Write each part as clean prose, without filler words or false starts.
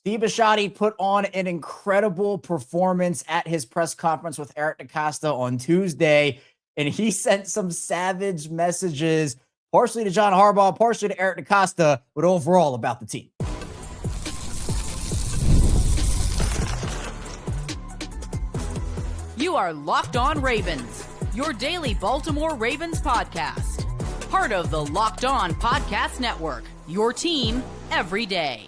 Steve Bisciotti put on an incredible performance at his press conference with Eric DeCosta on Tuesday, and he sent some savage messages, partially to John Harbaugh, partially to Eric DeCosta, but overall about the team. You are Locked On Ravens, your daily Baltimore Ravens podcast. Part of the Locked On Podcast Network, your team every day.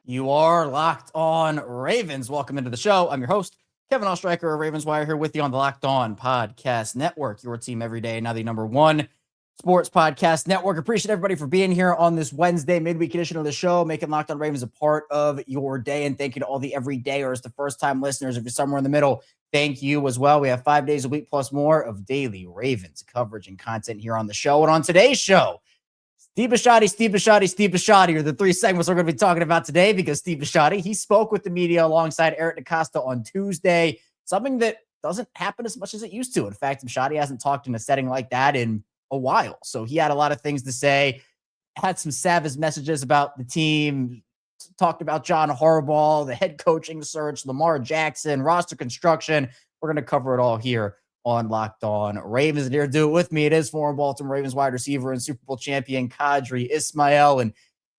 You are Locked On Ravens. Welcome into the show. I'm your host, Kevin Ostreicher of Ravens Wire, here with you on the Locked On Podcast Network, your team every day. Now the number one sports podcast network. Appreciate everybody for being here on this Wednesday midweek edition of the show, making Locked On Ravens a part of your day. And thank you to all the everydayers, the first-time listeners. If you're somewhere in the middle, thank you as well. We have 5 days a week plus more of daily Ravens coverage and content here on the show. And on today's show, Steve Bisciotti are the three segments we're going to be talking about today, because Steve Bisciotti, he spoke with the media alongside Eric DeCosta on Tuesday, something that doesn't happen as much as it used to. In fact, Bisciotti hasn't talked in a setting like that in a while. So he had a lot of things to say, had some savage messages about the team, talked about John Harbaugh, the head coaching search, Lamar Jackson, roster construction. We're going to cover it all here on Locked On Ravens. And here to do it with me, it is former Baltimore Ravens wide receiver and Super Bowl champion Qadry Ismail. And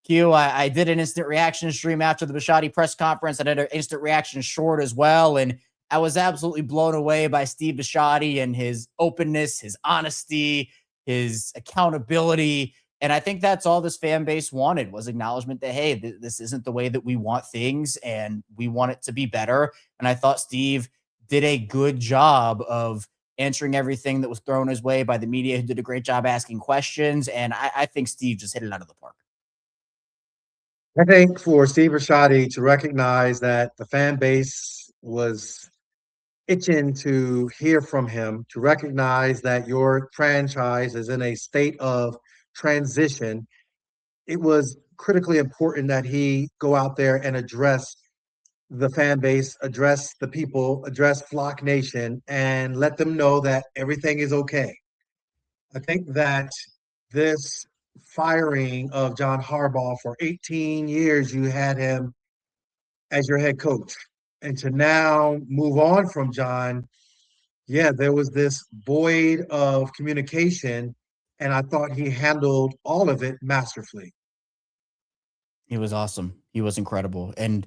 Q, I did an instant reaction stream after the Bisciotti press conference. I did an instant reaction short as well. And I was absolutely blown away by Steve Bisciotti and his openness, his honesty, his accountability. And I think that's all this fan base wanted, was acknowledgement that, hey, this isn't the way that we want things and we want it to be better. And I thought Steve did a good job of answering everything that was thrown his way by the media, who did a great job asking questions. And I think Steve just hit it out of the park. I think for Steve Bisciotti to recognize that the fan base was itching to hear from him, to recognize that your franchise is in a state of transition, it was critically important that he go out there and address the fan base, address the people, address Flock Nation, and let them know that everything is okay. I think that this firing of John Harbaugh, for 18 years, you had him as your head coach. And to now move on from John, yeah, there was this void of communication, and I thought he handled all of it masterfully. He was awesome. He was incredible. And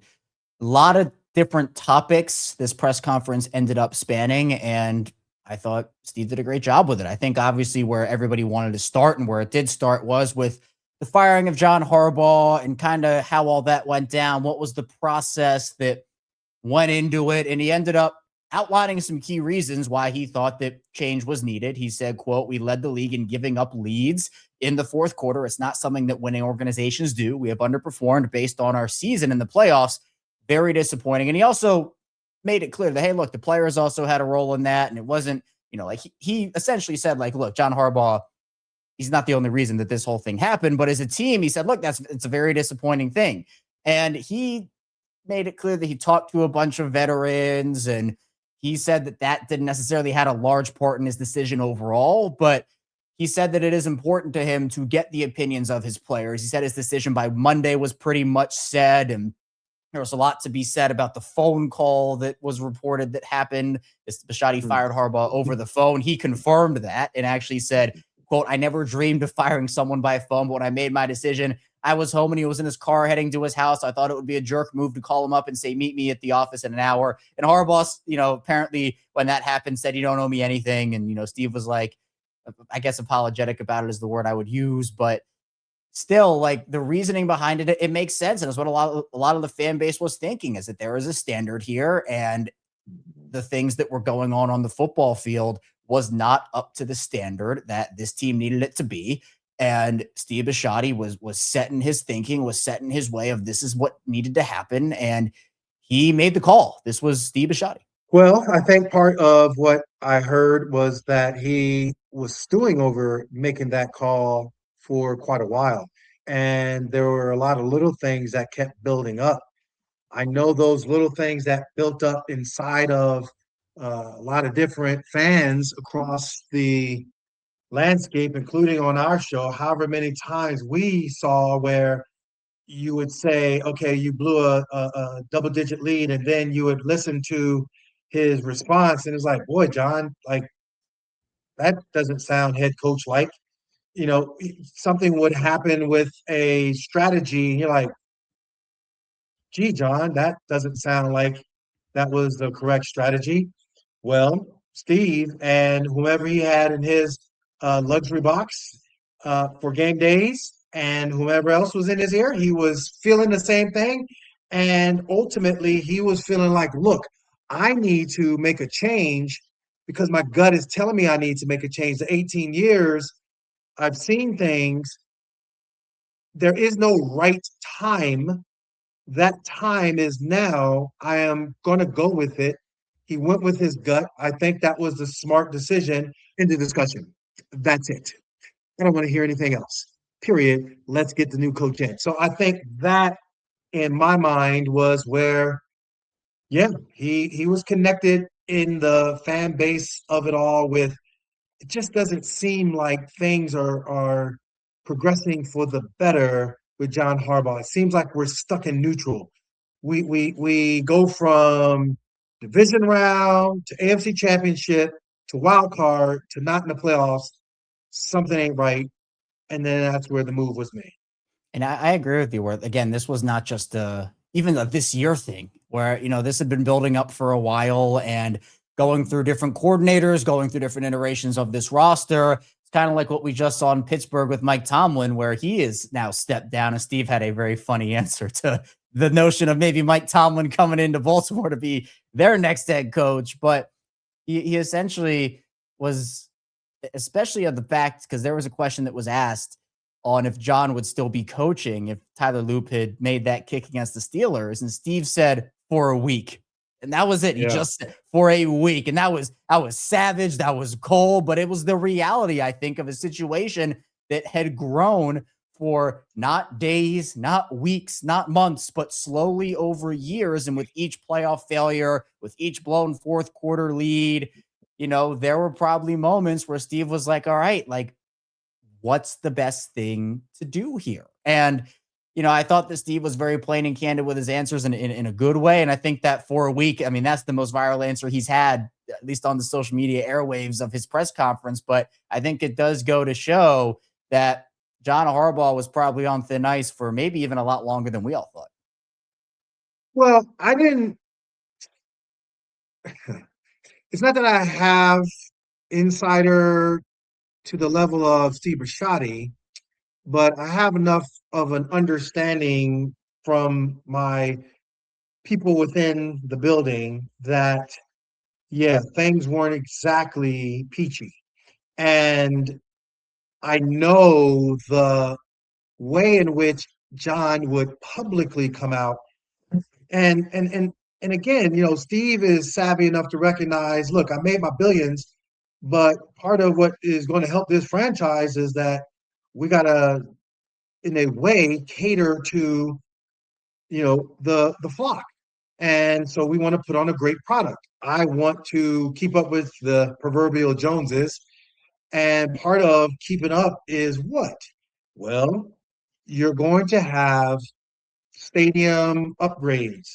a lot of different topics this press conference ended up spanning, and I thought Steve did a great job with it. I think obviously where everybody wanted to start and where it did start was with the firing of John Harbaugh and kind of how all that went down. What was the process that went into it? And he ended up outlining some key reasons why he thought that change was needed. He said, quote, "We led the league in giving up leads in the fourth quarter. It's not something that winning organizations do. We have underperformed based on our season in the playoffs. Very disappointing." And he also made it clear that, hey, look, the players also had a role in that. And it wasn't, like he essentially said, like, look, John Harbaugh, he's not the only reason that this whole thing happened. But as a team, he said, look, it's a very disappointing thing. And he made it clear that he talked to a bunch of veterans, and he said that didn't necessarily had a large part in his decision overall, but he said that it is important to him to get the opinions of his players. He said his decision by Monday was pretty much said, and there was a lot to be said about the phone call that was reported that happened. Bisciotti fired Harbaugh over the phone. He confirmed that and actually said, quote, "I never dreamed of firing someone by phone, but when I made my decision, I was home and he was in his car heading to his house. I thought it would be a jerk move to call him up and say, meet me at the office in an hour." And Harbaugh, apparently when that happened, said, "You don't owe me anything." And, Steve was like, I guess apologetic about it is the word I would use, but still, like, the reasoning behind it makes sense. And it's what a lot of the fan base was thinking, is that there is a standard here, and the things that were going on the football field was not up to the standard that this team needed it to be. And Steve Bisciotti was set in his thinking, was set in his way of this is what needed to happen. And he made the call. This was Steve Bisciotti. Well, I think part of what I heard was that he was stewing over making that call for quite a while. And there were a lot of little things that kept building up. I know those little things that built up inside of a lot of different fans across the landscape, including on our show, however many times we saw where you would say, okay, you blew a double-digit lead, and then you would listen to his response, and it's like, boy, John, like that doesn't sound head coach like. Something would happen with a strategy, and you're like, gee, John, that doesn't sound like that was the correct strategy. Well, Steve and whoever he had in his luxury box for game days and whoever else was in his ear, he was feeling the same thing. And ultimately, he was feeling like, look, I need to make a change because my gut is telling me I need to make a change. The 18 years, I've seen things. There is no right time. That time is now. I am going to go with it. He went with his gut. I think that was the smart decision in the discussion. That's it. I don't want to hear anything else. Period. Let's get the new coach in. So I think that in my mind was where, yeah, he was connected in the fan base of it all with it just doesn't seem like things are progressing for the better with John Harbaugh. It seems like we're stuck in neutral. We go from division round to AFC Championship to wild card to not in the playoffs. Something ain't right, and then that's where the move was made. And I agree with you where, again, this was not just even a this year thing where, this had been building up for a while and going through different coordinators, going through different iterations of this roster. It's kind of like what we just saw in Pittsburgh with Mike Tomlin, where he is now stepped down. And Steve had a very funny answer to the notion of maybe Mike Tomlin coming into Baltimore to be their next head coach. But he essentially was, especially of the fact, because there was a question that was asked on if John would still be coaching if Tyler Loop had made that kick against the Steelers. And Steve said, for a week. And that was it. He just said, for a week. And that was savage. That was cold, but it was the reality, I think, of a situation that had grown for not days, not weeks, not months, but slowly over years. And with each playoff failure, with each blown fourth quarter lead, there were probably moments where Steve was like, all right, like, what's the best thing to do here? And, I thought that Steve was very plain and candid with his answers in a good way. And I think that for a week, I mean, that's the most viral answer he's had, at least on the social media airwaves of his press conference. But I think it does go to show that John Harbaugh was probably on thin ice for maybe even a lot longer than we all thought. Well, I didn't. It's not that I have insider to the level of Steve Bisciotti, but I have enough of an understanding from my people within the building that, yeah, things weren't exactly peachy. And I know the way in which John would publicly come out and again, Steve is savvy enough to recognize, look, I made my billions, but part of what is going to help this franchise is that we got to, in a way, cater to, the flock. And so we want to put on a great product. I want to keep up with the proverbial Joneses. And part of keeping up is what? Well, you're going to have stadium upgrades.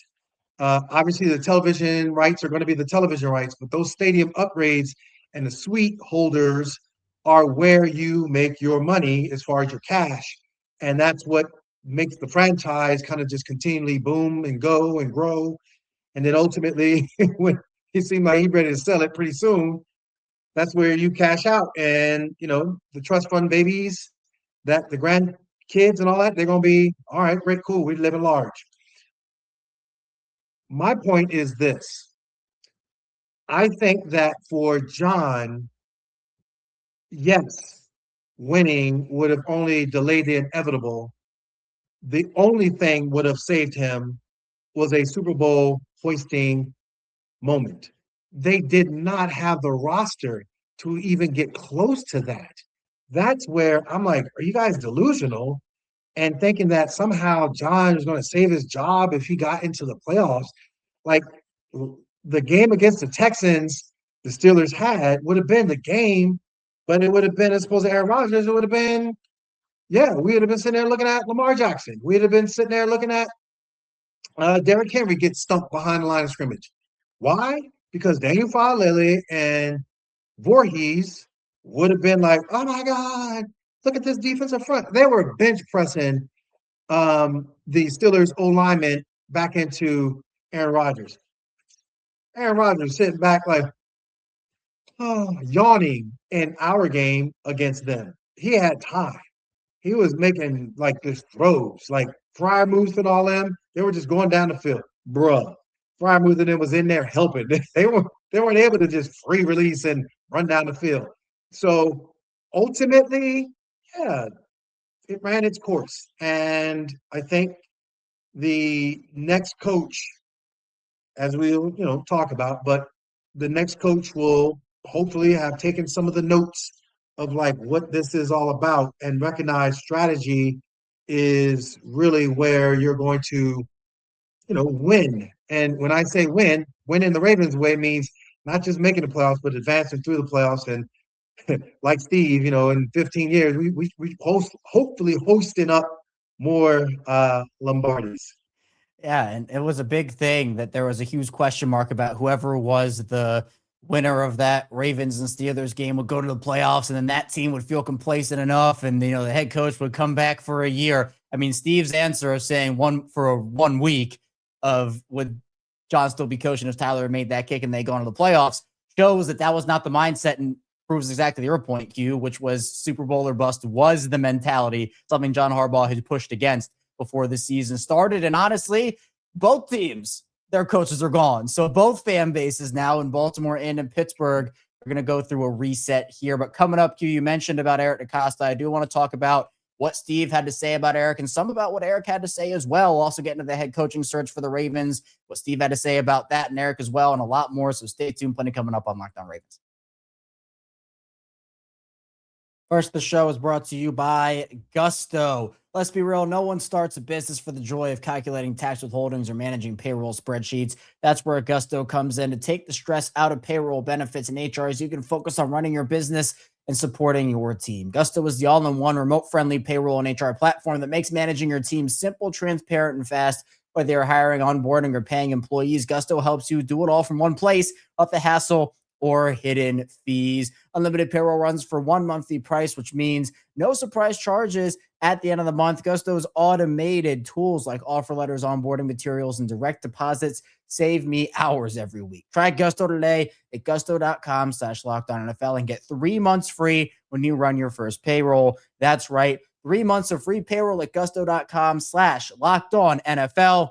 Obviously, the television rights are going to be the television rights, but those stadium upgrades and the suite holders are where you make your money as far as your cash. And that's what makes the franchise kind of just continually boom and go and grow. And then ultimately, when it seems like he's ready to sell it pretty soon, that's where you cash out. And, the trust fund babies, that the grandkids and all that, they're going to be, all right, great, cool, we live in large. My point is this. I think that for John, yes, winning would have only delayed the inevitable. The only thing would have saved him was a Super Bowl hoisting moment. They did not have the roster to even get close to that. That's where I'm like, are you guys delusional? And thinking that somehow John was going to save his job if he got into the playoffs. Like the game against the Texans, the Steelers had would have been the game, but it would have been as opposed to Aaron Rodgers, it would have been Yeah, we would have been sitting there looking at Lamar Jackson. We'd have been sitting there looking at Derrick Henry get stumped behind the line of scrimmage. Why? Because Daniel Falele and Voorhees would have been like, oh my God, look at this defensive front. They were bench pressing the Steelers O lineman back into Aaron Rodgers. Aaron Rodgers sitting back like, oh, yawning in our game against them. He had time. He was making like this throws, like Fryer moves and all them. They were just going down the field, bruh. Fryer moves and them was in there helping. They weren't able to just free release and run down the field. So ultimately, yeah, it ran its course, and I think the next coach, as we'll talk about, but the next coach will hopefully have taken some of the notes of like what this is all about and recognize strategy is really where you're going to win. And when I say win in the Ravens way means not just making the playoffs but advancing through the playoffs. And like Steve, in 15 years we hopefully hosting up more Lombardis. Yeah, and it was a big thing that there was a huge question mark about whoever was the winner of that Ravens and Steelers game would go to the playoffs, and then that team would feel complacent enough, and the head coach would come back for a year. I mean, Steve's answer of saying 1 week of would John still be coaching if Tyler had made that kick and they go into the playoffs shows that was not the mindset, and proves exactly your point, Q, which was Super Bowl or bust was the mentality, something John Harbaugh had pushed against before the season started. And honestly, both teams, their coaches are gone. So both fan bases now in Baltimore and in Pittsburgh are going to go through a reset here. But coming up, Q, you mentioned about Eric DeCosta. I do want to talk about what Steve had to say about Eric and some about what Eric had to say as well. Also get into the head coaching search for the Ravens, what Steve had to say about that and Eric as well, and a lot more. So stay tuned. Plenty coming up on Locked On Ravens. First, the show is brought to you by Gusto. Let's be real, no one starts a business for the joy of calculating tax withholdings or managing payroll spreadsheets. That's where Gusto comes in to take the stress out of payroll, benefits, and HR so you can focus on running your business and supporting your team. Gusto is the all-in-one remote-friendly payroll and HR platform that makes managing your team simple, transparent, and fast. Whether you're hiring, onboarding, or paying employees, Gusto helps you do it all from one place without the hassle or hidden fees. Unlimited payroll runs for one monthly price, which means no surprise charges at the end of the month. Gusto's automated tools like offer letters, onboarding materials, and direct deposits save me hours every week. Try Gusto today at gusto.com/LockedOnNFL and get 3 months free when you run your first payroll. That's right, 3 months of free payroll at gusto.com/LockedOnNFL.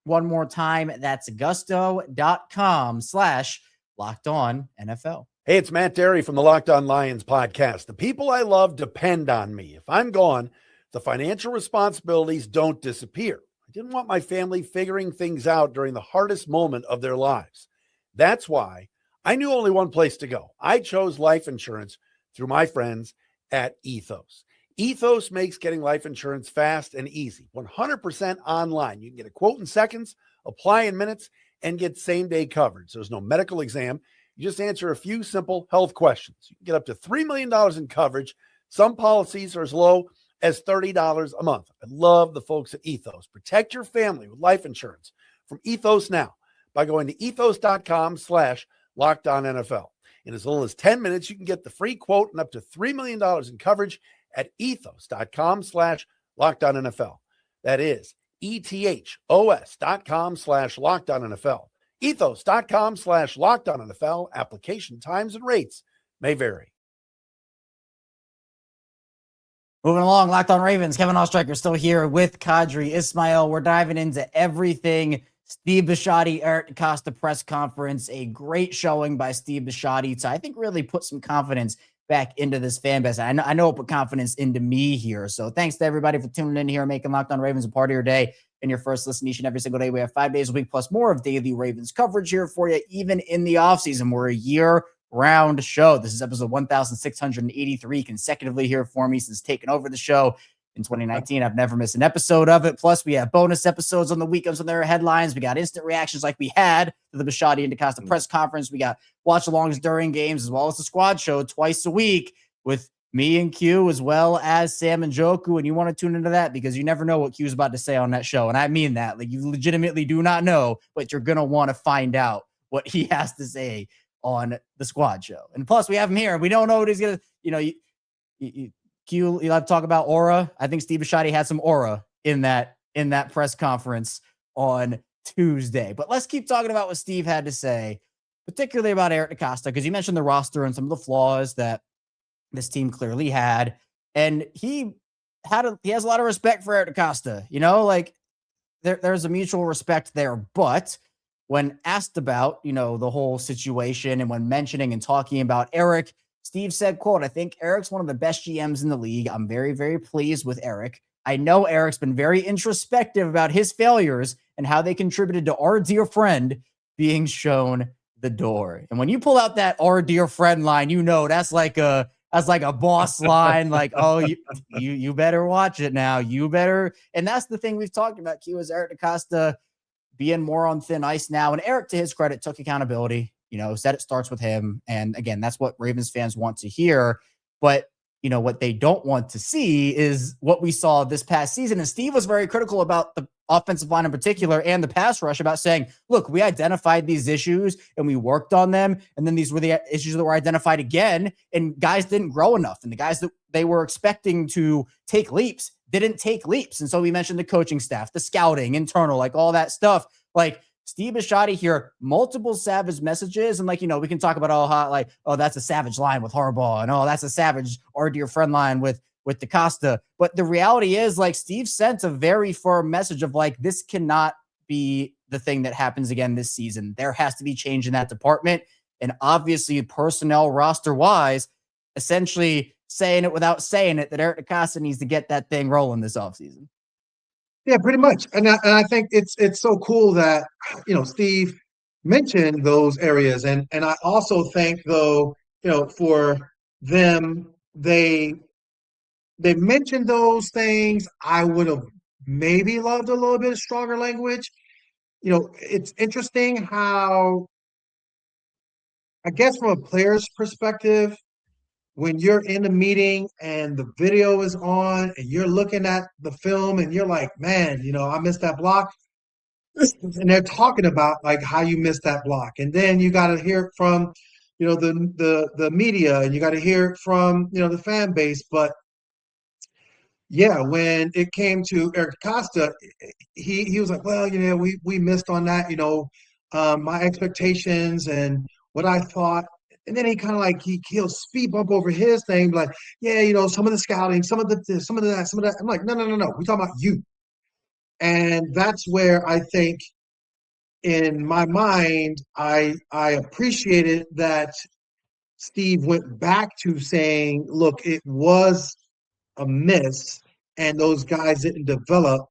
One more time, that's gusto.com/LockedOnNFL. Hey, it's Matt Derry from the Locked On Lions podcast. The people I love depend on me. If I'm gone, the financial responsibilities don't disappear. I didn't want my family figuring things out during the hardest moment of their lives. That's why I knew only one place to go. I chose life insurance through my friends at Ethos. Ethos makes getting life insurance fast and easy, 100% online. You can get a quote in seconds, apply in minutes, and get same-day coverage. There's no medical exam. You just answer a few simple health questions. You can get up to $3 million in coverage. Some policies are as low as $30 a month. I love the folks at Ethos. Protect your family with life insurance from Ethos now by going to ethos.com/LockedOnNFL. In as little as 10 minutes, you can get the free quote and up to $3 million in coverage at ethos.com/LockedOnNFL. That is ethos.com/LockedOnNFL. Ethos.com/LockedOnNFL. Application times and rates may vary. Moving along, Locked On Ravens. Kevin Oestreicher still here with Qadry Ismail. We're diving into everything Steve Bisciotti, Eric DeCosta press conference. A great showing by Steve Bisciotti to, I think, really put some confidence back into this fan base. I know it put confidence into me here. So thanks to everybody for tuning in here, making Locked On Ravens a part of your day and your first listen each and every single day. We have 5 days a week plus more of daily Ravens coverage here for you, even in the offseason. We're a year-round show. This is episode 1,683 consecutively here for me since taking over the show in 2019. I've never missed an episode of it. Plus, we have bonus episodes on the weekends when there are headlines. We got instant reactions like we had to the Bisciotti and DeCosta press conference. We got watch-alongs during games, as well as the squad show twice a week with me and Q, as well as Sam and Joku, and you want to tune into that because you never know what Q's about to say on that show. And I mean that. Like, you legitimately do not know, but you're going to want to find out what he has to say on the Squad Show. And plus, we have him here, and we don't know what he's going to, Q, you have to talk about aura. I think Steve Bisciotti had some aura in that press conference on Tuesday. But let's keep talking about what Steve had to say, particularly about Eric DeCosta, because you mentioned the roster and some of the flaws that this team clearly had. And he has a lot of respect for Eric DeCosta. Like there's a mutual respect there. But when asked about, the whole situation and when mentioning and talking about Eric, Steve said, quote, "I think Eric's one of the best GMs in the league. I'm very, very pleased with Eric. I know Eric's been very introspective about his failures and how they contributed to our dear friend being shown the door." And when you pull out that "our dear friend" line, that's like a boss line. Like, oh, you better watch it now. You better. And that's the thing we've talked about, Q, is Eric DeCosta being more on thin ice now. And Eric, to his credit, took accountability, said it starts with him. And again, that's what Ravens fans want to hear. But what they don't want to see is what we saw this past season. And Steve was very critical about the offensive line in particular and the pass rush, about saying, look, we identified these issues and we worked on them. And then these were the issues that were identified again, and guys didn't grow enough. And the guys that they were expecting to take leaps didn't take leaps. And so we mentioned the coaching staff, the scouting, internal, like all that stuff. Like, Steve Bisciotti here, multiple savage messages. And we can talk about, that's a savage line with Harbaugh, and that's a savage, our dear friend line with DeCosta. But the reality is, Steve sent a very firm message of this cannot be the thing that happens again this season. There has to be change in that department. And obviously, personnel roster wise, essentially saying it without saying it, that Eric DeCosta needs to get that thing rolling this offseason. Yeah, pretty much. And I think it's so cool that, Steve mentioned those areas. And I also think, though, for them, they mentioned those things. I would have maybe loved a little bit of stronger language. It's interesting how, I guess from a player's perspective, when you're in the meeting and the video is on and you're looking at the film and you're like, man, I missed that block. And they're talking about how you missed that block. And then you got to hear it from, the media, and you got to hear it from, the fan base. But yeah, when it came to Eric Costa, he was like, well, we missed on that, my expectations and what I thought. And then he kind of he'll speed bump over his thing, like, yeah, some of the scouting, some of the this, some of the that, some of that. I'm like, no. We're talking about you. And that's where I think, in my mind, I appreciated that Steve went back to saying, look, it was a miss and those guys didn't develop.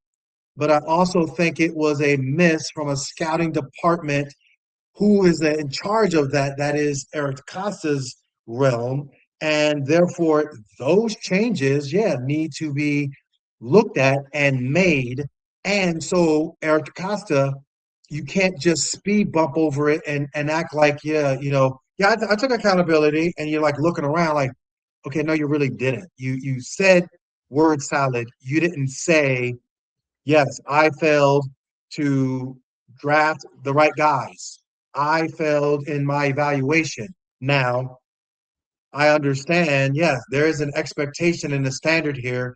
But I also think it was a miss from a scouting department who is in charge of that. That is Eric Costa's realm. And therefore, those changes, need to be looked at and made. And so, Eric Costa, you can't just speed bump over it and act like, I took accountability. And you're looking around okay, no, you really didn't. You said word salad. You didn't say, yes, I failed to draft the right guys. I failed in my evaluation. Now, I understand, yes, there is an expectation and a standard here.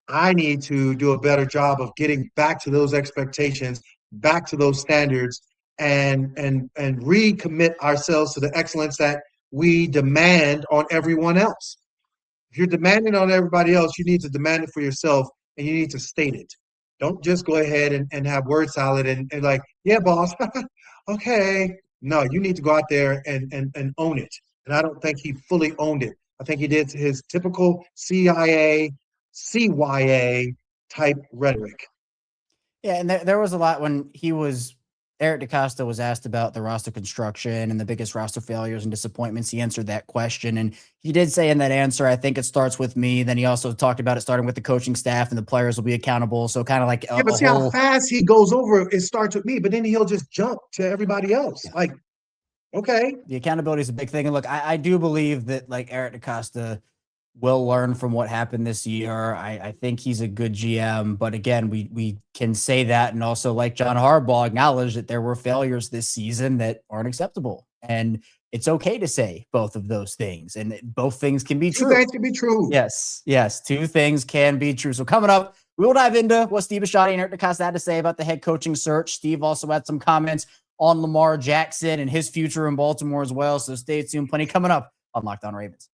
I need to do a better job of getting back to those expectations, back to those standards, and recommit ourselves to the excellence that we demand on everyone else. If you're demanding on everybody else, you need to demand it for yourself, and you need to state it. Don't just go ahead and have word salad and yeah, boss, okay. No, you need to go out there and own it. And I don't think he fully owned it. I think he did his typical CIA, CYA type rhetoric. Yeah, and there was a lot when Eric DeCosta was asked about the roster construction and the biggest roster failures and disappointments. He answered that question, and he did say in that answer, I think it starts with me. Then he also talked about it starting with the coaching staff, and the players will be accountable. So kind of but see how fast he goes over it starts with me, but then he'll just jump to everybody else. Yeah. Okay. The accountability is a big thing. And look, I do believe that Eric DeCosta will learn from what happened this year. I think he's a good GM, but again, we can say that and also, like John Harbaugh, acknowledge that there were failures this season that aren't acceptable. And it's okay to say both of those things, and both things can be true. Two things can be true. Yes, two things can be true. So coming up, we will dive into what Steve Bisciotti and Eric DeCosta had to say about the head coaching search. Steve also had some comments on Lamar Jackson and his future in Baltimore as well. So stay tuned. Plenty coming up on Locked On Ravens.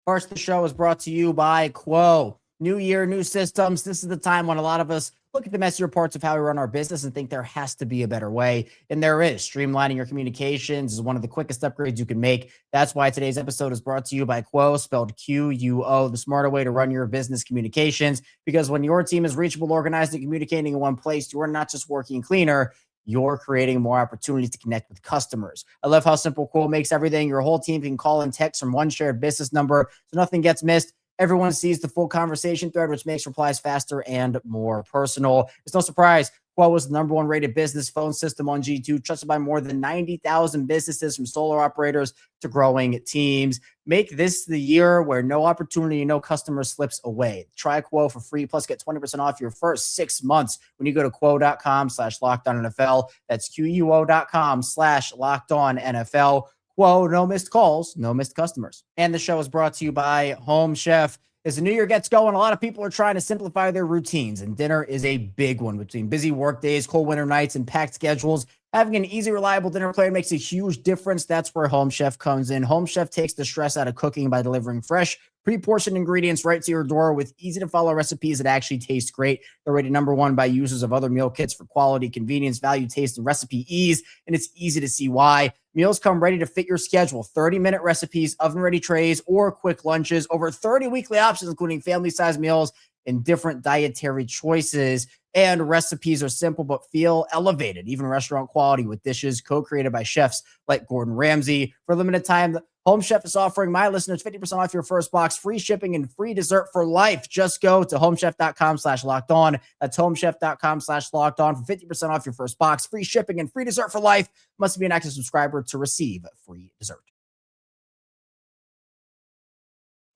First, the show is brought to you by Quo. New year, new systems. This is the time when a lot of us look at the messier parts of how we run our business and think there has to be a better way. And there is. Streamlining your communications is one of the quickest upgrades you can make. That's why today's episode is brought to you by Quo, spelled Q-U-O, the smarter way to run your business communications. Because when your team is reachable, organized, and communicating in one place, you are not just working cleaner, you're creating more opportunities to connect with customers. I love how simple Quo makes everything. Your whole team can call and text from one shared business number, so nothing gets missed. Everyone sees the full conversation thread, which makes replies faster and more personal. It's no surprise Quo was the #1 rated business phone system on G2, trusted by more than 90,000 businesses, from solar operators to growing teams. Make this the year where no opportunity, no customer slips away. Try Quo for free, plus get 20% off your first 6 months when you go to quo.com/LockedOnNFL. That's QUO.com/LockedOnNFL. Quo, no missed calls, no missed customers. And the show is brought to you by Home Chef. As the new year gets going, a lot of people are trying to simplify their routines, and dinner is a big one. Between busy work days, cold winter nights, and packed schedules, having an easy, reliable dinner plan makes a huge difference. That's where Home Chef comes in. Home Chef takes the stress out of cooking by delivering fresh, pre-portioned ingredients right to your door with easy-to-follow recipes that actually taste great. They're rated #1 by users of other meal kits for quality, convenience, value, taste, and recipe ease, and it's easy to see why. Meals come ready to fit your schedule. 30-minute recipes, oven-ready trays, or quick lunches. Over 30 weekly options, including family-sized meals and different dietary choices. And recipes are simple but feel elevated, even restaurant quality, with dishes co-created by chefs like Gordon Ramsay. For a limited time, Home Chef is offering my listeners 50% off your first box, free shipping, and free dessert for life. Just go to homechef.com/lockedon. That's homechef.com/lockedon for 50% off your first box, free shipping, and free dessert for life. Must be an active subscriber to receive free dessert.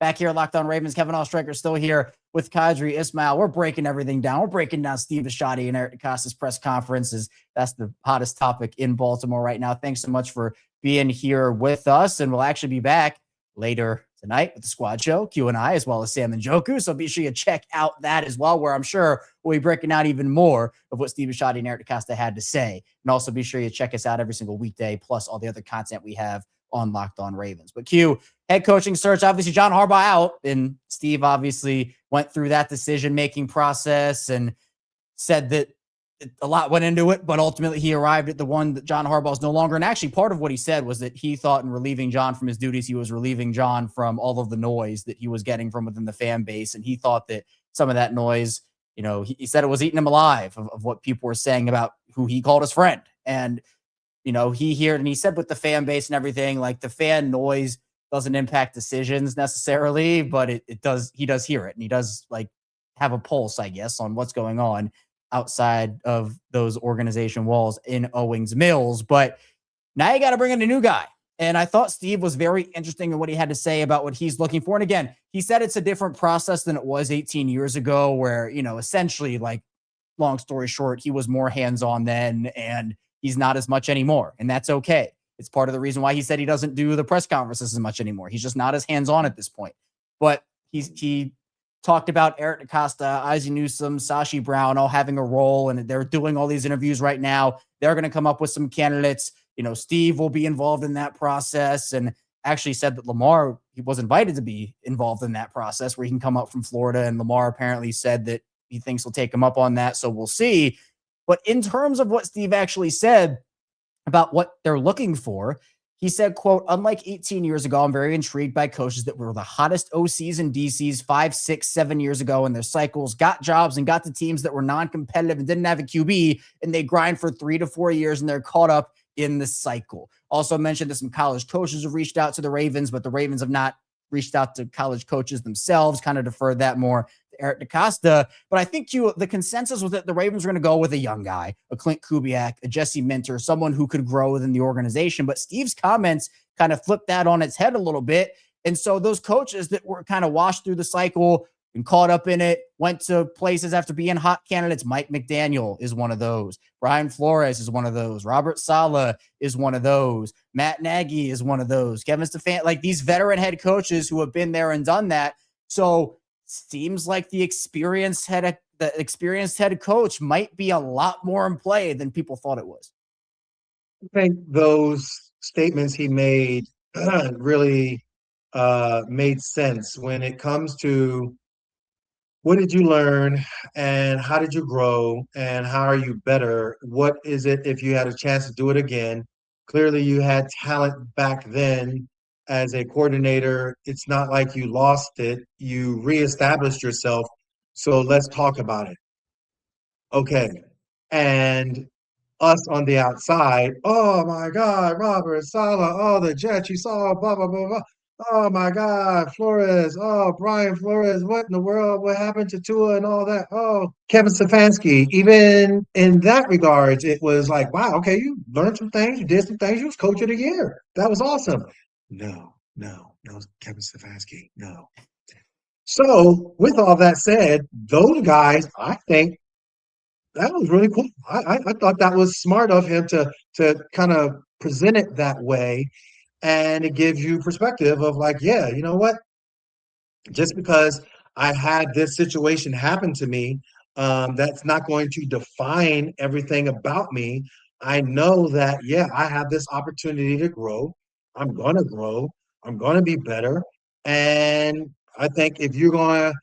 Back here at Locked On Ravens, Kevin Oestreicher still here with Qadry Ismail. We're breaking everything down. We're breaking down Steve Bisciotti and Eric DeCosta's press conferences. That's the hottest topic in Baltimore right now. Thanks so much for being here with us. And we'll actually be back later tonight with the Squad Show, Q&I, as well as Sam and Joku. So be sure you check out that as well, where I'm sure we'll be breaking out even more of what Steve Bisciotti and Eric DeCosta had to say. And also be sure you check us out every single weekday, plus all the other content we have on Locked On Ravens. But Q, head coaching search, obviously John Harbaugh out, and Steve obviously went through that decision-making process and said that a lot went into it, but ultimately he arrived at the one that John Harbaugh is no longer. And actually part of what he said was that he thought in relieving John from his duties, he was relieving John from all of the noise that he was getting from within the fan base. And he thought that some of that noise, he said it was eating him alive of what people were saying about who he called his friend. And he said with the fan base and everything, like the fan noise doesn't impact decisions necessarily, but it does. He does hear it, and he does like have a pulse, I guess, on what's going on outside of those organization walls in Owings Mills. But now you got to bring in a new guy. And I thought Steve was very interesting in what he had to say about what he's looking for. And again, he said it's a different process than it was 18 years ago, where, essentially, like, long story short, he was more hands-on then, and he's not as much anymore. And that's okay. It's part of the reason why he said he doesn't do the press conferences as much anymore. He's just not as hands-on at this point. But he talked about Eric DeCosta, Ozzie Newsome, Sashi Brown all having a role, and they're doing all these interviews right now. They're going to come up with some candidates. Steve will be involved in that process, and actually said that Lamar, he was invited to be involved in that process where he can come up from Florida, and Lamar apparently said that he thinks he'll take him up on that, so we'll see. But in terms of what Steve actually said about what they're looking for, he said, quote, "Unlike 18 years ago, I'm very intrigued by coaches that were the hottest OCs and DCs 5, 6, 7 years ago in their cycles, got jobs and got to teams that were non-competitive and didn't have a QB, and they grind for 3 to 4 years and they're caught up in the cycle." Also mentioned that some college coaches have reached out to the Ravens, but the Ravens have not reached out to college coaches themselves, kind of deferred that more Eric DeCosta. But I think the consensus was that the Ravens were going to go with a young guy, a Clint Kubiak, a Jesse Minter, someone who could grow within the organization. But Steve's comments kind of flipped that on its head a little bit. And so those coaches that were kind of washed through the cycle and caught up in it, went to places after being hot candidates. Mike McDaniel is one of those. Brian Flores is one of those. Robert Saleh is one of those. Matt Nagy is one of those. Kevin Stefanski, like these veteran head coaches who have been there and done that. So seems like the experienced head coach might be a lot more in play than people thought it was. I think those statements he made really made sense when it comes to what did you learn and how did you grow and how are you better? What is it if you had a chance to do it again? Clearly, you had talent back then as a coordinator. It's not like you lost it. You reestablished yourself. So let's talk about it. Okay. And us on the outside, oh my God, Robert Saleh, oh, the Jets, you saw, blah, blah, blah, blah. Oh my God, Flores, oh, Brian Flores, what in the world? What happened to Tua and all that? Oh, Kevin Stefanski, even in that regards, it was like, wow, okay, you learned some things, you did some things, you was coach of the year. That was awesome. No, Kevin Stefanski, no. So with all that said, those guys, I think, that was really cool. I thought that was smart of him to kind of present it that way. And it gives you perspective of like, yeah, you know what? Just because I had this situation happen to me, that's not going to define everything about me. I know that, yeah, I have this opportunity to grow. I'm going to grow. I'm going to be better. And I think if you're going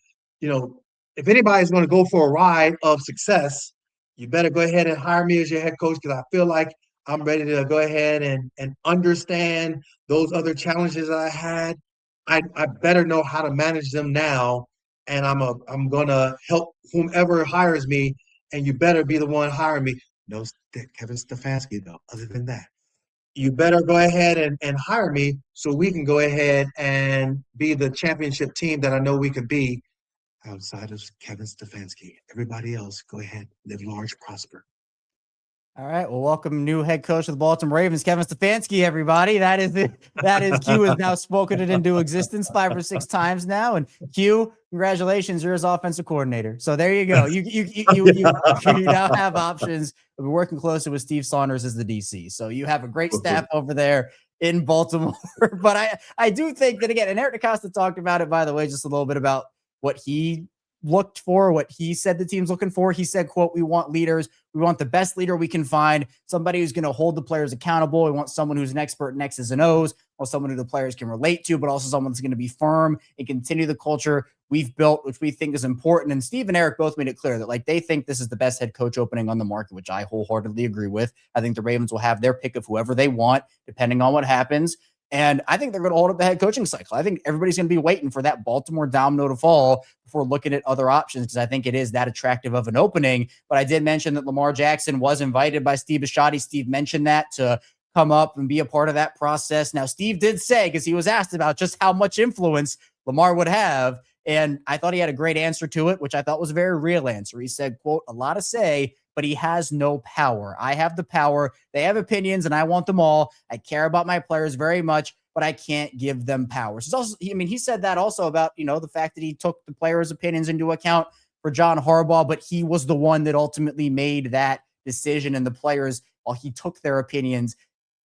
to, if anybody's going to go for a ride of success, you better go ahead and hire me as your head coach because I feel like I'm ready to go ahead and understand those other challenges that I had. I better know how to manage them now, and I'm gonna help whomever hires me. And you better be the one hiring me. No, Kevin Stefanski though. Other than that, you better go ahead and hire me so we can go ahead and be the championship team that I know we could be. Outside of Kevin Stefanski, everybody else, go ahead, live large, prosper. All right. Well, welcome new head coach of the Baltimore Ravens, Kevin Stefanski, everybody. That is it. That is Q has now spoken it into existence 5 or 6 times now. And Q, congratulations, you're his offensive coordinator. So there you go. You now have options. We're working closely with Steve Saunders as the DC. So you have a great staff over there in Baltimore. But I do think that, again, and Eric DeCosta talked about it, by the way, just a little bit about what he looked for, what he said the team's looking for. He said, quote, we want leaders. We want the best leader we can find, somebody who's going to hold the players accountable. We want someone who's an expert in X's and O's, or someone who the players can relate to, but also someone that's going to be firm and continue the culture we've built, which we think is important. And Steve and Eric both made it clear that like they think this is the best head coach opening on the market, which I wholeheartedly agree with. I think the Ravens will have their pick of whoever they want, depending on what happens. And I think they're going to hold up the head coaching cycle. I think everybody's going to be waiting for that Baltimore domino to fall before looking at other options, because I think it is that attractive of an opening. But I did mention that Lamar Jackson was invited by Steve Bisciotti. Steve mentioned that to come up and be a part of that process. Now, Steve did say, because he was asked about just how much influence Lamar would have, and I thought he had a great answer to it, which I thought was a very real answer. He said, quote, a lot to say, but he has no power. I have the power. They have opinions, and I want them all. I care about my players very much, but I can't give them power. So also, he said that also about, the fact that he took the players' opinions into account for John Harbaugh, but he was the one that ultimately made that decision, and the players, while he took their opinions,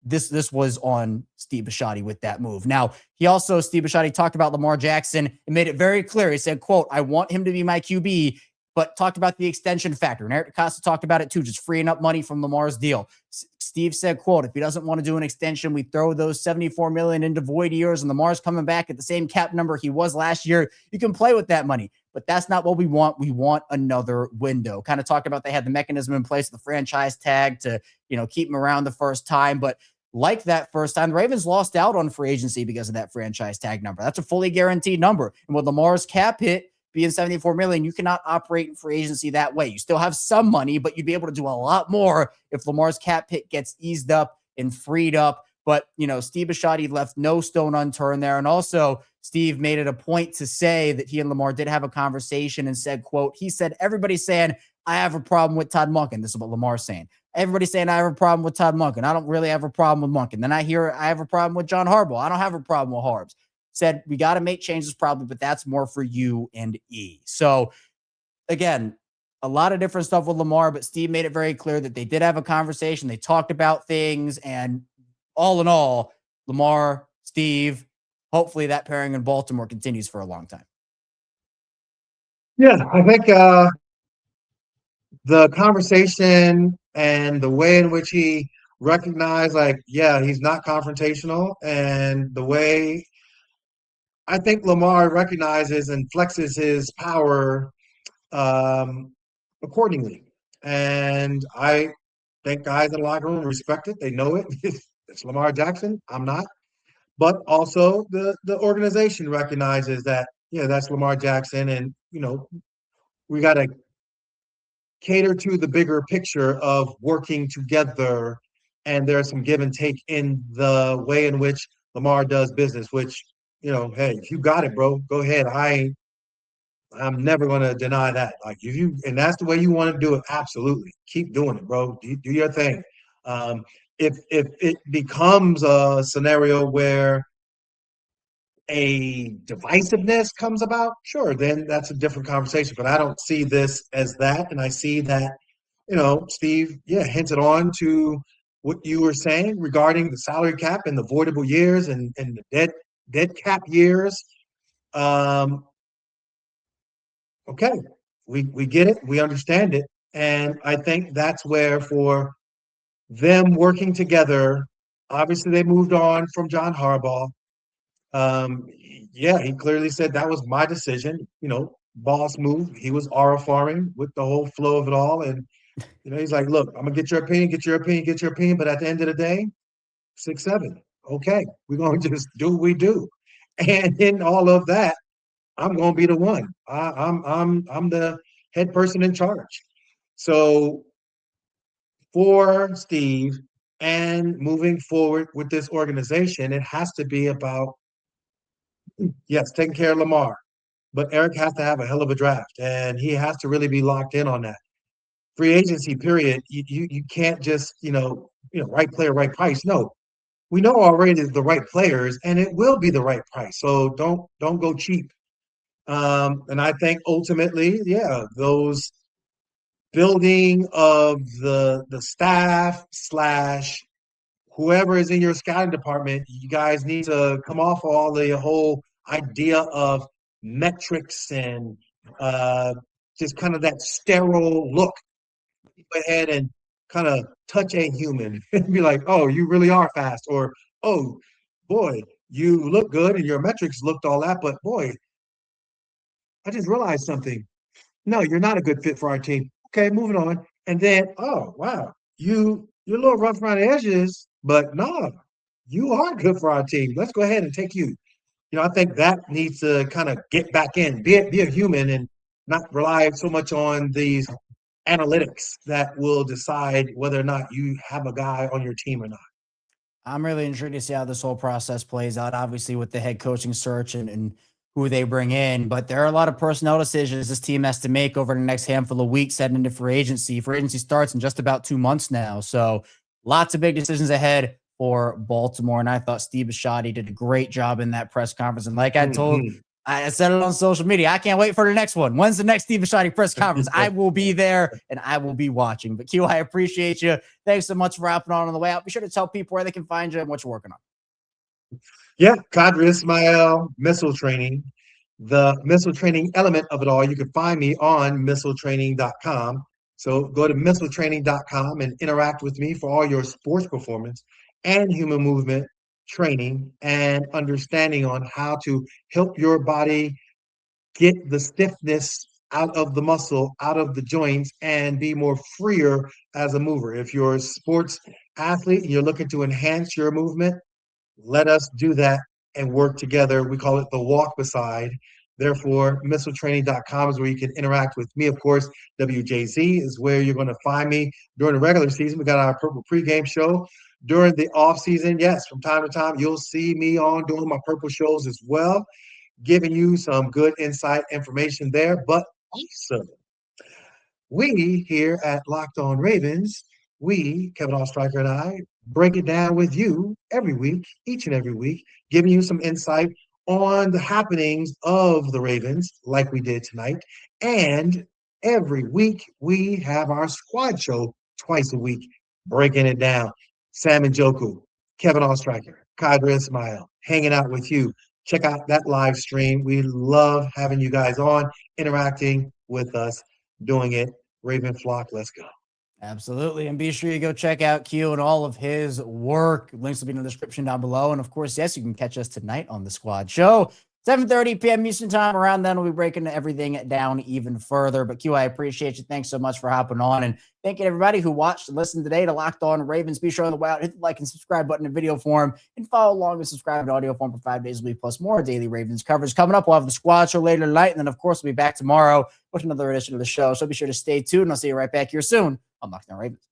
this was on Steve Bisciotti with that move. Now, Steve Bisciotti talked about Lamar Jackson and made it very clear. He said, quote, I want him to be my QB, but talked about the extension factor. And Eric DeCosta talked about it too, just freeing up money from Lamar's deal. Steve said, quote, if he doesn't want to do an extension, we throw those $74 million into void years, and Lamar's coming back at the same cap number he was last year. You can play with that money, but that's not what we want. We want another window. Kind of talked about they had the mechanism in place, the franchise tag to, keep him around the first time. But like that first time, the Ravens lost out on free agency because of that franchise tag number. That's a fully guaranteed number. And with Lamar's cap hit being $74 million, you cannot operate in free agency that way. You still have some money, but you'd be able to do a lot more if Lamar's cap hit gets eased up and freed up But, Steve Bisciotti left no stone unturned there. And also, Steve made it a point to say that he and Lamar did have a conversation and said, quote, he said, everybody's saying, I have a problem with Todd Monken. This is what Lamar's saying. Everybody's saying I have a problem with Todd Monken. I don't really have a problem with Monken. Then I hear I have a problem with John Harbaugh. I don't have a problem with Harbs. Said, we got to make changes probably, but that's more for you and E. So, again, a lot of different stuff with Lamar, but Steve made it very clear that they did have a conversation. They talked about things, and all in all, Lamar, Steve, hopefully that pairing in Baltimore continues for a long time. Yeah, I think the conversation and the way in which he recognized, he's not confrontational, and the way I think Lamar recognizes and flexes his power accordingly. And I think guys in the locker room respect it. They know it. It's Lamar Jackson. I'm not. But also the organization recognizes that, that's Lamar Jackson. And, we got to cater to the bigger picture of working together. And there's some give and take in the way in which Lamar does business, which, hey, if you got it, bro, go ahead. I'm never going to deny that. And that's the way you want to do it. Absolutely. Keep doing it, bro. Do your thing. If it becomes a scenario where a divisiveness comes about, sure, then that's a different conversation. But I don't see this as that. And I see that, Steve, hinted on to what you were saying regarding the salary cap and the voidable years and the dead cap years. Okay, we get it, we understand it, and I think that's where for them working together, obviously they moved on from John Harbaugh. He clearly said that was my decision, boss move. He was aura-farming with the whole flow of it all, and he's like, look, I'm gonna get your opinion, but at the end of the day, 6-7. Okay, we're gonna just do what we do, and in all of that, I'm going to be the one. I'm the head person in charge. So for Steve and moving forward with this organization, it has to be about, yes, taking care of Lamar, but Eric has to have a hell of a draft, and he has to really be locked in on that. Free agency period, you can't just right player, right price. No, we know already the right players, and it will be the right price. So don't go cheap. And I think ultimately, those building of the staff / whoever is in your scouting department, you guys need to come off all the whole idea of metrics and just kind of that sterile look. Go ahead and kind of touch a human and be like, oh, you really are fast, or oh boy, you look good and your metrics looked all that, but boy, I just realized something. No, you're not a good fit for our team. Okay, moving on. And then, oh wow, you're a little rough around the edges, but no, you are good for our team. Let's go ahead and take you. I think that needs to kind of get back in, be a human, and not rely so much on these analytics that will decide whether or not you have a guy on your team or not. I'm really intrigued to see how this whole process plays out, obviously with the head coaching search and who they bring in. But there are a lot of personnel decisions this team has to make over the next handful of weeks heading into free agency. Free agency starts in just about 2 months now. So lots of big decisions ahead for Baltimore. And I thought Steve Bisciotti did a great job in that press conference. And like I told, I said it on social media, I can't wait for the next one. When's the next Steve Bisciotti press conference? I will be there and I will be watching. But Q, I appreciate you. Thanks so much for hopping on the way out. Be sure to tell people where they can find you and what you're working on. Yeah, Qadry Ismail, missile training. The missile training element of it all, you can find me on missiletraining.com. So go to missiletraining.com and interact with me for all your sports performance and human movement training and understanding on how to help your body get the stiffness out of the muscle, out of the joints, and be more freer as a mover. If you're a sports athlete and you're looking to enhance your movement, let us do that and work together. We call it the walk beside. Therefore, missiletraining.com is where you can interact with me. Of course, WJZ is where you're going to find me during the regular season. We got our Purple pregame show during the off season. Yes, from time to time, you'll see me on doing my purple shows as well, giving you some good insight information there. But also, we here at Locked On Ravens, we, Kevin Ostriker and I, break it down with you every week, each and every week, giving you some insight on the happenings of the Ravens, like we did tonight. And every week, we have our squad show twice a week, breaking it down. Sam Njoku, Kevin Ostriker, Qadry Ismail, hanging out with you. Check out that live stream. We love having you guys on, interacting with us, doing it. Raven Flock, let's go. Absolutely. And be sure you go check out Q and all of his work. Links will be in the description down below. And of course, yes, you can catch us tonight on the Squad Show. 7:30 p.m. Eastern time. Around then, we'll be breaking everything down even further. But Q, I appreciate you. Thanks so much for hopping on. And thank you to everybody who watched and listened today to Locked On Ravens. Be sure on the way out, hit the like and subscribe button in video form and follow along and subscribe in audio form for 5 days a week, plus more daily Ravens coverage. Coming up, we'll have the Squad Show later tonight. And then, of course, we'll be back tomorrow with another edition of the show. So be sure to stay tuned. I'll see you right back here soon on Locked On Ravens.